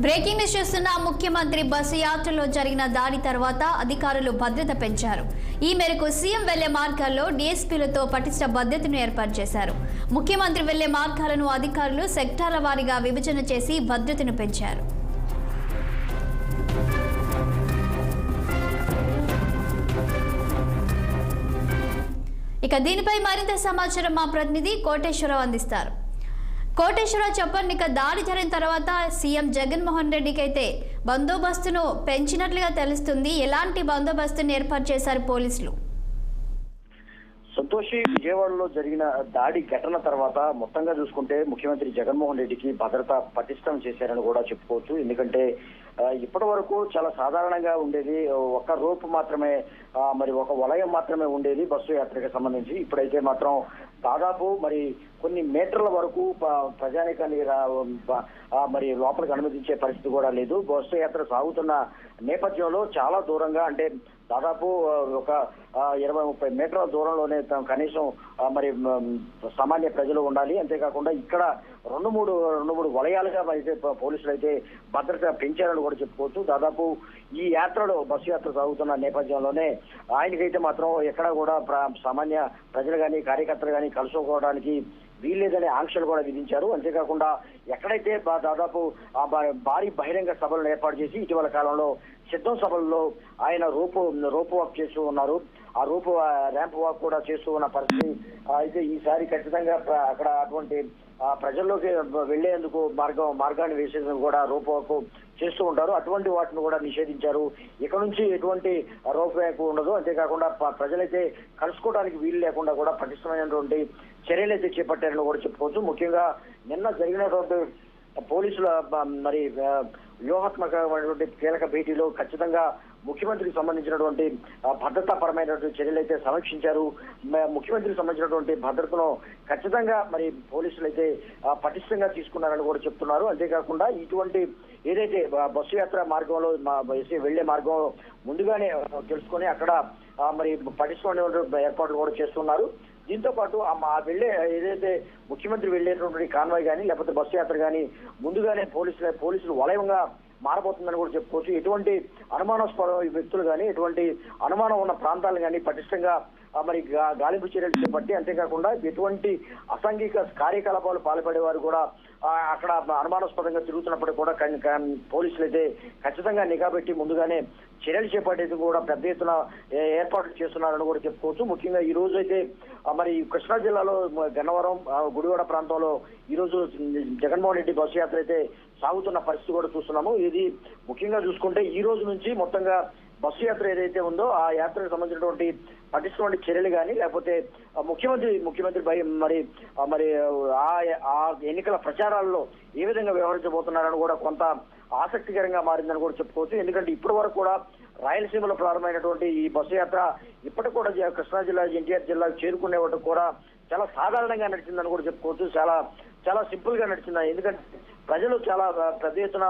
Breaking news చూస్తున్న ముఖ్యమంత్రి bus యాత్రలో జరిగిన దాడి తర్వాత అధికారులు భద్రత పెంచారు. ఈ మేరకు సీఎం వెళ్లే మార్గాల్లో డీఎస్పీలతో పటిష్ట భద్రతను ఏర్పాటు చేశారు. ముఖ్యమంత్రి వెళ్లే మార్గాలను అధికారులు సెక్టార్ల వారీగా విభజన చేసి భద్రతను పెంచారు. ఇక దీనిపై మరింత సమాచారం మా ప్రతినిధి కోటేశ్వరరావు అందిస్తారు. కోటేశ్వరరావు చెప్పండి, ఇక దాడి జరిగిన తర్వాత సీఎం జగన్మోహన్ రెడ్డికి అయితే బందోబస్తును పెంచినట్లుగా తెలుస్తుంది. ఎలాంటి బందోబస్తును ఏర్పాటు చేశారు పోలీసులు? సంతోషి, విజయవాడలో జరిగిన దాడి ఘటన తర్వాత మొత్తంగా చూసుకుంటే ముఖ్యమంత్రి జగన్మోహన్ రెడ్డికి భద్రత పటిష్టం చేశారని కూడా చెప్పుకోవచ్చు. ఎందుకంటే ఇప్పటి వరకు చాలా సాధారణంగా ఉండేది, ఒక రోప్ మాత్రమే, మరి ఒక వలయం మాత్రమే ఉండేది బస్సు యాత్రకు సంబంధించి. ఇప్పుడైతే మాత్రం దాదాపు మరి కొన్ని మీటర్ల వరకు ప్రజానికాన్ని మరి లోపలికి అనుమతించే పరిస్థితి కూడా లేదు. బస్సు యాత్ర సాగుతున్న నేపథ్యంలో చాలా దూరంగా, అంటే దాదాపు ఒక 20-30 మీటర్ల దూరంలోనే కనీసం మరి సామాన్య ప్రజలు ఉండాలి. అంతేకాకుండా ఇక్కడ రెండు మూడు వలయాలుగా అయితే పోలీసులు అయితే భద్రత పెంచారని కూడా చెప్పుకోవచ్చు. దాదాపు ఈ యాత్రలో బస్సు యాత్ర సాగుతున్న నేపథ్యంలోనే ఆయనకైతే మాత్రం ఎక్కడ కూడా సామాన్య ప్రజలు కానీ కార్యకర్తలు కానీ కలుసుకోవడానికి వీల్లేదనే ఆంక్షలు కూడా విధించారు. అంతేకాకుండా ఎక్కడైతే దాదాపు భారీ బహిరంగ సభలను ఏర్పాటు చేసి ఇటీవల కాలంలో సిద్ధం సభల్లో ఆయన రోప్ వాక్ చేస్తూ ఉన్నారు. ఆ ర్యాంప్ వాక్ కూడా చేస్తూ ఉన్న పరిస్థితి అయితే ఈసారి ఖచ్చితంగా అక్కడ అటువంటి ప్రజల్లోకి వెళ్లేందుకు మార్గాన్ని వేసేందుకు కూడా రోప్ వాక్ చేస్తూ ఉంటారు. అటువంటి వాటిని కూడా నిషేధించారు. ఇక నుంచి ఎటువంటి రోప్ వాక్ ఉండదు. అంతేకాకుండా ప్రజలైతే కలుసుకోవడానికి వీలు లేకుండా కూడా పటిష్టమైనటువంటి చర్యలైతే చేపట్టారని కూడా చెప్పుకోవచ్చు. ముఖ్యంగా నిన్న జరిగినటువంటి పోలీసుల మరి వ్యూహాత్మకమైనటువంటి కీలక భేటీలో ఖచ్చితంగా ముఖ్యమంత్రికి సంబంధించినటువంటి భద్రతాపరమైనటువంటి చర్యలు అయితే సమీక్షించారు. ముఖ్యమంత్రికి సంబంధించినటువంటి భద్రతను ఖచ్చితంగా మరి పోలీసులు అయితే పటిష్టంగా తీసుకున్నారని కూడా చెప్తున్నారు. అంతేకాకుండా ఇటువంటి ఏదైతే బస్సు యాత్ర మార్గంలో వెళ్లే మార్గంలో ముందుగానే తెలుసుకొని అక్కడ మరి పటిష్టమైన ఏర్పాట్లు కూడా చేస్తున్నారు. దీంతో పాటు వెళ్లే ఏదైతే ముఖ్యమంత్రి వెళ్లేటువంటి కాన్వాయ్ కానీ లేకపోతే బస్సు యాత్ర కానీ ముందుగానే పోలీసులు వలయంగా మారబోతుందని కూడా చెప్పుకోవచ్చు. ఎటువంటి అనుమానాస్పద వ్యక్తులు కానీ ఎటువంటి అనుమానం ఉన్న ప్రాంతాలు కానీ పటిష్టంగా మరి గాలింపు చర్యలు చేపట్టి, అంతేకాకుండా ఎటువంటి అసాంఘిక కార్యకలాపాలు పాల్పడే వారు కూడా అక్కడ అనుమానాస్పదంగా తిరుగుతున్నప్పటికీ కూడా పోలీసులు అయితే ఖచ్చితంగా నిఘా పెట్టి ముందుగానే చర్యలు చేపట్టేందుకు కూడా పెద్ద ఎత్తున ఏర్పాట్లు చేస్తున్నారని కూడా చెప్పుకోవచ్చు. ముఖ్యంగా ఈ రోజు అయితే మరి కృష్ణా జిల్లాలో గన్నవరం, గుడివాడ ప్రాంతంలో ఈ రోజు జగన్మోహన్ రెడ్డి బస్సు యాత్ర అయితే సాగుతున్న పరిస్థితి కూడా చూస్తున్నాము. ఇది ముఖ్యంగా చూసుకుంటే ఈ రోజు నుంచి మొత్తంగా బస్సు యాత్ర ఏదైతే ఉందో ఆ యాత్రకు సంబంధించినటువంటి పటిష్టమైన చర్యలు కానీ లేకపోతే ముఖ్యమంత్రి మరి ఆ ఎన్నికల ప్రచారాల్లో ఏ విధంగా వ్యవహరించబోతున్నారని కూడా కొంత ఆసక్తికరంగా మారిందని కూడా చెప్పుకోవచ్చు. ఎందుకంటే ఇప్పటి వరకు కూడా రాయలసీమలో ప్రారంభమైనటువంటి ఈ బస్సు యాత్ర ఇప్పటికి కూడా కృష్ణా జిల్లా, ఎన్టీఆర్ జిల్లాకు చేరుకునే వాటికి కూడా చాలా సాధారణంగా నడిచిందని కూడా చెప్పుకోవచ్చు. చాలా సింపుల్ గా నడిచింది. ఎందుకంటే ప్రజలు చాలా పెద్ద ఎత్తున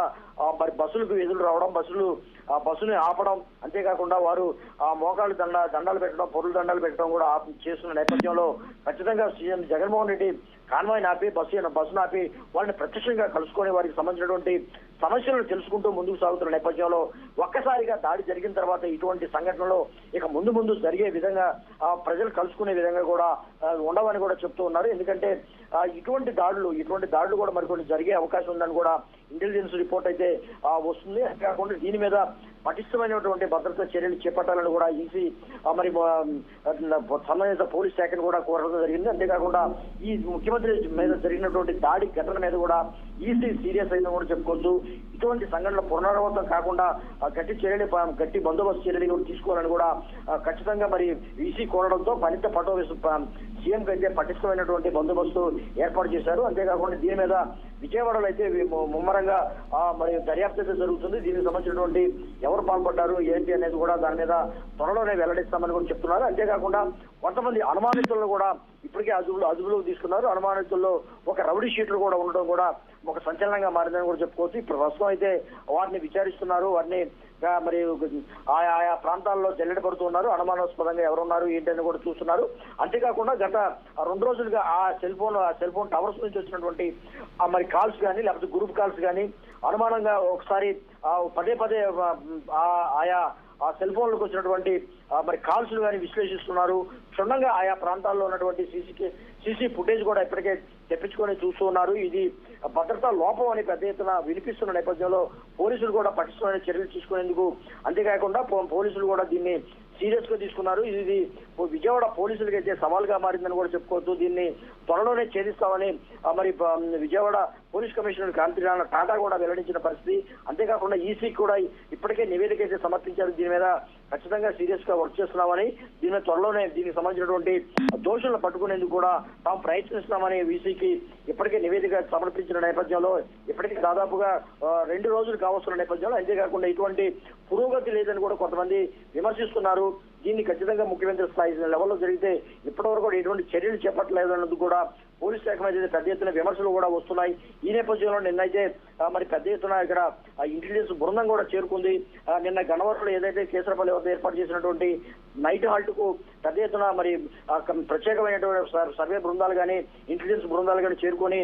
మరి బస్సులకు ఎదురు రావడం, బస్సుని ఆపడం, అంతేకాకుండా వారు మోకాళ్ళు దండాలు పెట్టడం, పొరుల దండాలు పెట్టడం కూడా చేస్తున్న నేపథ్యంలో ఖచ్చితంగా సీఎం జగన్మోహన్ రెడ్డి కాన్వాయ్ని ఆపి బస్సును ఆపి వాళ్ళని ప్రత్యక్షంగా కలుసుకొని వారికి సంబంధించినటువంటి సమస్యలను తెలుసుకుంటూ ముందుకు సాగుతున్న నేపథ్యంలో ఒక్కసారిగా దాడి జరిగిన తర్వాత ఇటువంటి సంఘటనలో ఇక ముందు జరిగే విధంగా ప్రజలు కలుసుకునే విధంగా కూడా ఉండవని కూడా చెప్తూ ఉన్నారు. ఎందుకంటే ఇటువంటి దాడులు కూడా మరికొన్ని జరిగే అవకాశం ఉందని కూడా ఇంటెలిజెన్స్ రిపోర్ట్ అయితే వస్తుంది. అంతేకాకుండా దీని మీద పటిష్టమైనటువంటి భద్రతా చర్యలు చేపట్టాలని కూడా ఈసీ మరి సంబంధిత పోలీస్ శాఖను కూడా కోరడం జరిగింది. అంతేకాకుండా ఈ ముఖ్యమంత్రి మీద జరిగినటువంటి దాడి ఘటన మీద కూడా ఈసీ సీరియస్ అయిందని కూడా చెప్పుకోవచ్చు. ఇటువంటి సంఘటనలు పునరావృతం కాకుండా గట్టి బందోబస్తు చర్యలు కూడా తీసుకోవాలని కూడా ఖచ్చితంగా మరి ఈసీ కోరడంతో మరింత సీఎం అయితే పటిష్టమైనటువంటి బందోబస్తు ఏర్పాటు చేశారు. అంతేకాకుండా దీని మీద విజయవాడలో అయితే ముమ్మరంగా మరి దర్యాప్తు అయితే జరుగుతుంది. దీనికి సంబంధించినటువంటి ఎవరు పాల్పడ్డారు ఏంటి అనేది కూడా దాని మీద త్వరలోనే వెల్లడిస్తామని కూడా చెప్తున్నారు. అంతేకాకుండా కొంతమంది అనుమానితులను కూడా ఇప్పటికే అదుపులోకి తీసుకున్నారు. అనుమానితుల్లో ఒక రౌడీ షీటర్ కూడా ఉండడం కూడా ఒక సంచలనంగా మారిందని కూడా చెప్పుకోవచ్చు. ఇప్పుడు ప్రస్తుతం అయితే వారిని విచారిస్తున్నారు. వారిని మరి ఆయా ప్రాంతాల్లో జల్లెడ పడుతున్నారు. అనుమానాస్పదంగా ఎవరున్నారు ఏంటని కూడా చూస్తున్నారు. అంతేకాకుండా గత 2 రోజులుగా ఆ సెల్ ఫోన్ టవర్స్ నుంచి వచ్చినటువంటి మరి కాల్స్ కానీ లేకపోతే గ్రూప్ కాల్స్ కానీ అనుమానంగా ఒకసారి పదే ఆయా ఆ సెల్ ఫోన్లకు వచ్చినటువంటి మరి కాల్స్ కానీ విశ్లేషిస్తున్నారు. క్షుణ్ణంగా ఆయా ప్రాంతాల్లో ఉన్నటువంటి సీసీ ఫుటేజ్ కూడా ఇప్పటికే తెప్పించుకొని చూస్తూ ఉన్నారు. ఇది భద్రతా లోపం అని పెద్ద ఎత్తున వినిపిస్తున్న నేపథ్యంలో పోలీసులు కూడా పటిష్టమైన చర్యలు తీసుకునేందుకు, అంతేకాకుండా పోలీసులు కూడా దీన్ని సీరియస్ గా తీసుకున్నారు. ఇది విజయవాడ పోలీసులకి అయితే సవాల్గా మారిందని కూడా చెప్పుకోవచ్చు. దీన్ని త్వరలోనే ఛేదిస్తామని మరి విజయవాడ పోలీస్ కమిషనర్ కాంతి టాటా కూడా వెల్లడించిన పరిస్థితి. అంతేకాకుండా ఈసీ కూడా ఇప్పటికే నివేదిక అయితే సమర్పించారు. దీని మీద ఖచ్చితంగా సీరియస్ గా వర్క్ చేస్తున్నామని, దీని త్వరలోనే దీనికి సంబంధించినటువంటి దోషులను పట్టుకునేందుకు కూడా తాము ప్రయత్నిస్తున్నామని ఈసీకి ఇప్పటికే నివేదిక సమర్పించిన నేపథ్యంలో ఇప్పటికే దాదాపుగా 2 రోజులు కావస్తున్న నేపథ్యంలో, అంతేకాకుండా ఇటువంటి పురోగతి లేదని కూడా కొంతమంది విమర్శిస్తున్నారు. దీన్ని ఖచ్చితంగా ముఖ్యమంత్రి స్థాయి లెవెల్లో జరిగితే ఇప్పటివరకు కూడా ఎటువంటి చర్యలు చేపట్టలేదన్నది కూడా పోలీస్ శాఖ మీద పెద్ద ఎత్తున విమర్శలు కూడా వస్తున్నాయి. ఈ నేపథ్యంలో నిన్నైతే మరి పెద్ద ఎత్తున ఇక్కడ ఇంటెలిజెన్స్ బృందం కూడా చేరుకుంది. నిన్న గన్నవరంలో ఏదైతే కేసరపల్లి వద్ద ఏర్పాటు చేసినటువంటి నైట్ హాల్ట్ కు పెద్ద ఎత్తున మరి ప్రత్యేకమైనటువంటి సర్వే బృందాలు కానీ ఇంటెలిజెన్స్ బృందాలు కానీ చేరుకొని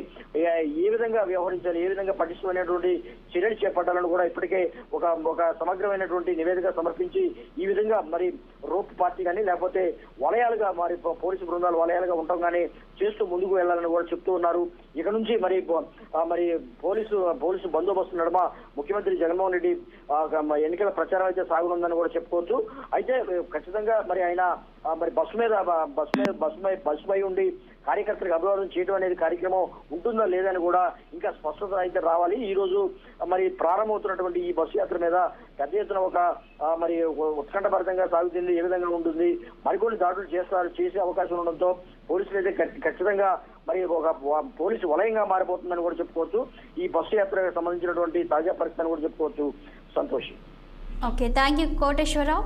ఏ విధంగా వ్యవహరించాలి, ఏ విధంగా పటిష్టమైనటువంటి చర్యలు చేపట్టాలని కూడా ఇప్పటికే ఒక సమగ్రమైనటువంటి నివేదిక సమర్పించి ఈ విధంగా మరి రోప్ పార్టీ కానీ లేకపోతే వలయాలుగా మరి పోలీసు బృందాలు వలయాలుగా ఉండటం కానీ చేస్తూ ముందుకు వెళ్లాలని కూడా చెప్తూ ఉన్నారు. ఇక నుంచి మరి పోలీసు బందోబస్తు నడుమ ముఖ్యమంత్రి జగన్మోహన్ రెడ్డి ఎన్నికల ప్రచారం అయితే సాగుతుందని కూడా చెప్పుకోవచ్చు. అయితే ఖచ్చితంగా మరి ఆయన మరి బస్సుపై ఉండి కార్యకర్తలకు అభివాదం చేయడం అనేది కార్యక్రమం ఉంటుందా లేదని కూడా ఇంకా స్పష్టత అయితే రావాలి. ఈ రోజు మరి ప్రారంభమవుతున్నటువంటి ఈ బస్సు యాత్ర మీద పెద్ద ఎత్తున మరి ఉత్కంఠభరితంగా సాగుతుంది. ఏ విధంగా ఉంటుంది, మరికొన్ని దాడులు చేసే అవకాశం ఉండడంతో పోలీసులు అయితే ఖచ్చితంగా మరి ఒక పోలీసు వలయంగా మారిపోతుందని కూడా చెప్పుకోవచ్చు. ఈ బస్సు యాత్రకు సంబంధించినటువంటి తాజా పరిస్థితిని కూడా చెప్పుకోవచ్చు. Santosh. Okay, thank you Koteswararao.